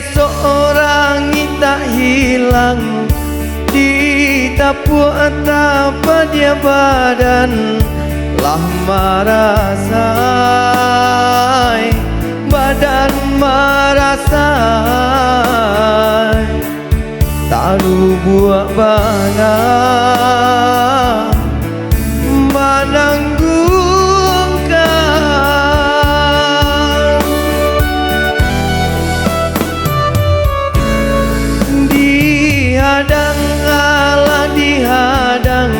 seorang tak hilang di tapuk apa dia badan lah merasai badan merasai tahu buat bana menanggungkan dihadang Allah dihadang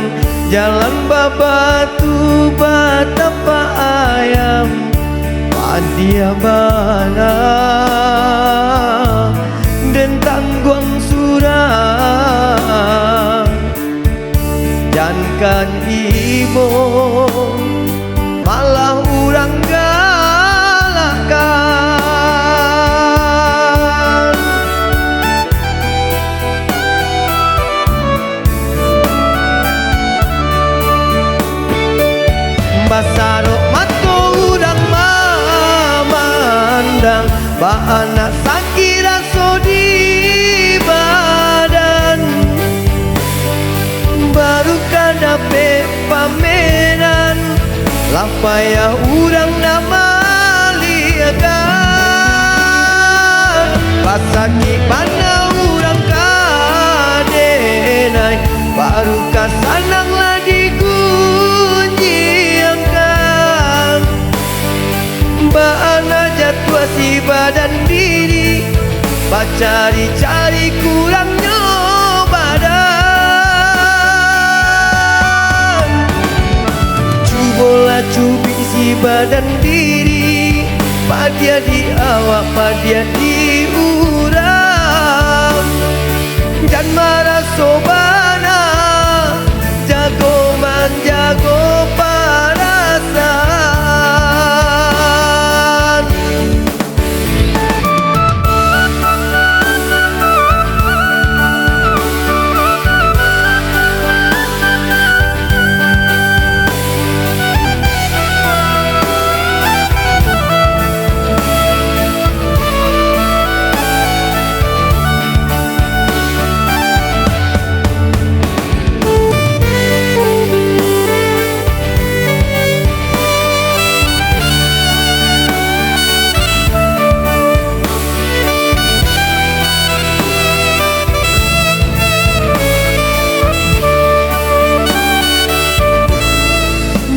jalan babatu batapa ayam padia bana dan tangguang surang jangan ibu malah urang galakkan basarok mato urang mamandang ba anak sakit raso di badan baru kadape pameran lapaya urang nama liakan pasaki mana urang kadenai baru kasanang lah digunjiangkan ba'ana jatuh si badan diri bacari-cari kurangnya badan cubola cubi si badan diri padia di awak padia di urang dan marah sobana jago man jago parasan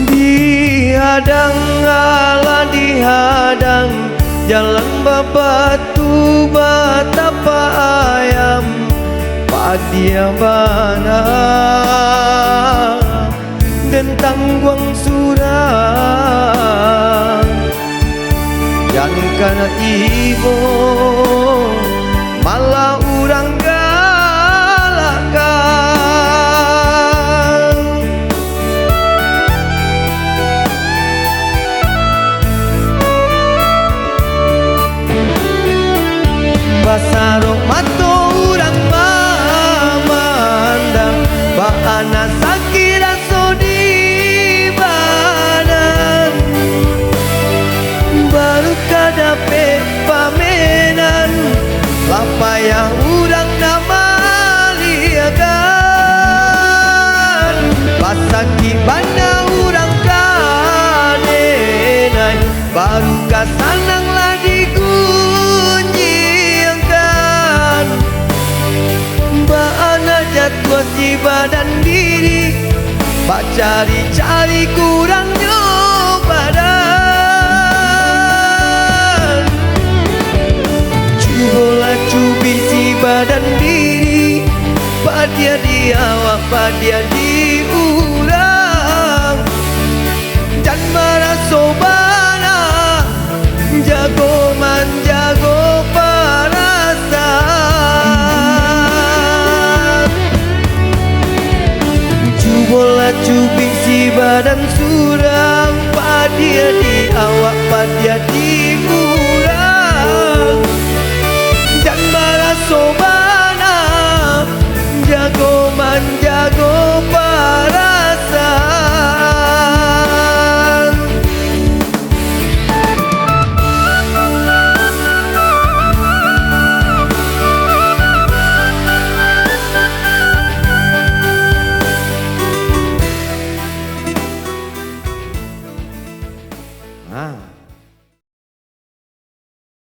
dihadang Allah dihadang jalan babatu batapa ayam padia bana dan tangguang surang jangan ibu malah urang galakkan basarok mato urang mamandang ba'ana sakit raso di badan baru kadape pamenan lapaya urang nama liakan pasaki bana urang kadenai baru kasanang lah digunjiangkan ba'ana jatuh si badan diri bacari-cari kurangnya badan cubola cubi si badan diri padia di awak padia di urang dan marah sobana jago man jago parasan cubola cubi si badan surang padia di awak padia di